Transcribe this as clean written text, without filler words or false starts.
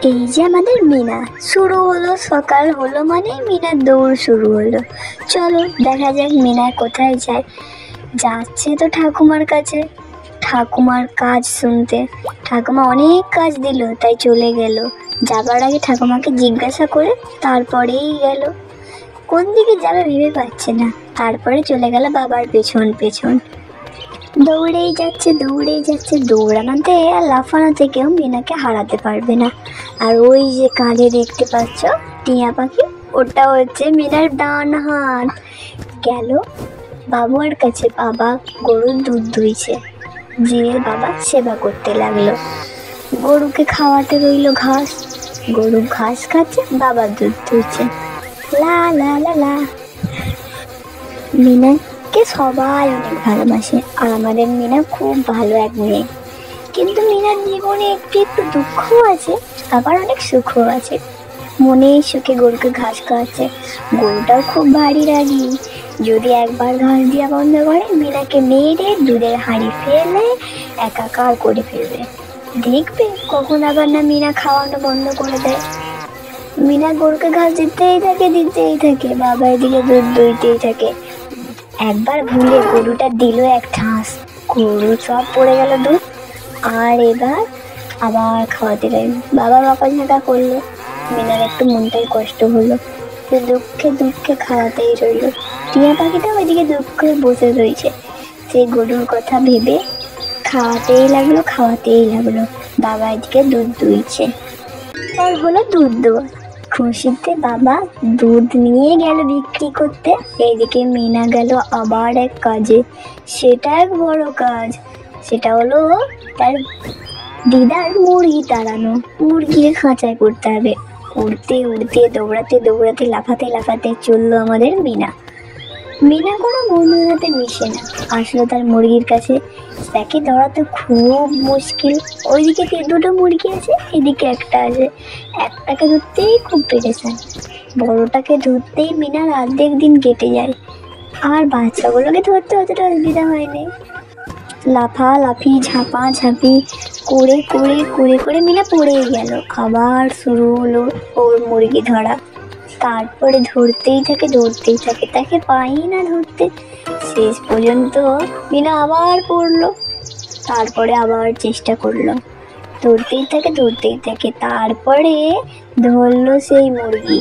এই যে আমাদের মিনা শুরু হলো, সকাল হলো মানে মিনার দৌড় শুরু হলো। চলো দেখা যাক মিনা কোথায় যায়। যাচ্ছে তো ঠাকুমার কাছে, ঠাকুমার কাজ শুনতে। ঠাকুমা অনেক কাজ দিল তাই চলে গেল। যাবার আগে ঠাকুমাকে জিজ্ঞাসা করে তারপরেই গেল। কোন দিকে যাবে ভেবে পাচ্ছে না। তারপরে চলে গেল বাবার পেছন পেছন। দৌড়েই যাচ্ছে দৌড়েই যাচ্ছে, দৌড়ানোতে আর লাফানোতে কেউ মিনাকে হারাতে পারবে না। আর ওই যে কাঁধে দেখতে পাচ্ছ টিয়া পাখি, ওটা হচ্ছে মিনার ডান হাত। গেল বাবুয়ার কাছে, বাবা গরুর দুধ দুইছে। জিরের বাবা সেবা করতে লাগলো। গরুকে খাওয়াতে রইল ঘাস, গরু ঘাস খাচ্ছে, বাবা দুধ দুইছে। লা লা লা লা। মিনাকে সবাই অনেক ভালোবাসে, আর আমাদের মিনা খুব ভালো এক মেয়ে। কিন্তু মিনার জীবনে একটু একটু দুঃখও আছে, আবার অনেক সুখও আছে। মনে সুখে গরুকে ঘাস খাওয়াচ্ছে। গরুটাও খুব ভারী রাগি, যদি একবার ঘাস দেওয়া বন্ধ করে মিনাকে মেরে দুধের হাঁড়ি ফেলে একাকার করে ফেলবে। দেখবে কখন আবার না মিনা খাওয়ানো বন্ধ করে দেয়। মিনা গরুকে ঘাস দিতেই থাকে, বাবা এদিকে দুধ দুইতেই থাকে। একবার ভুলে গরুটা দিল এক ঠাস, গরু সব পড়ে গেল দুধ। আর এবার আবার খাওয়াতে রইল, বাবা বকাঝকা করলো। মিনার একটু মনটাই কষ্ট হলো, তো দুঃখে দুঃখে খাওয়াতেই রইল। টিয়া পাখিটা ওইদিকে দুঃখে বসে রয়েছে, সেই গরুর কথা ভেবে খাওয়াতেই লাগলো। বাবা এদিকে দুধ দুইছে, আর হলো দুধ দেওয়া। খুশিতে বাবা দুধ নিয়ে গেল বিক্রি করতে। এইদিকে মিনা গেল আবার এক কাজে, সেটা এক বড় কাজ। সেটা হলো তার দিদার মুরগি তাড়ানো, মুরগির খাঁচায় করতে হবে। উড়তে উড়তে দৌড়াতে লাফাতে চললো আমাদের মিনা কোনো বন্ধুর সাথে মিশে না। আসলো তার মুরগির কাছে, তাকে ধরাতে খুব মুশকিল। ওইদিকে দুটো মুরগি আছে, এদিকে একটা আছে। একটাকে ধরতেই খুব পেরেছেন, বড়টাকে ধরতেই মিনার অর্ধেক দিন কেটে যায়। আর বাচ্চাগুলোকে ধরতে অতটা অসুবিধা হয়নি। লাফালাফি ঝাঁপাঝাঁপি করে মিনা পড়েই গেল। আবার শুরু হলো ওর মুরগি ধরা। তারপরে ধরতেই থাকে, তাকে পাই না ধরতে। শেষ পর্যন্ত মিনা আবার পড়লো, তারপরে আবার চেষ্টা করলো, ধরতেই থাকে। তারপরে ধরলো সেই মুরগি।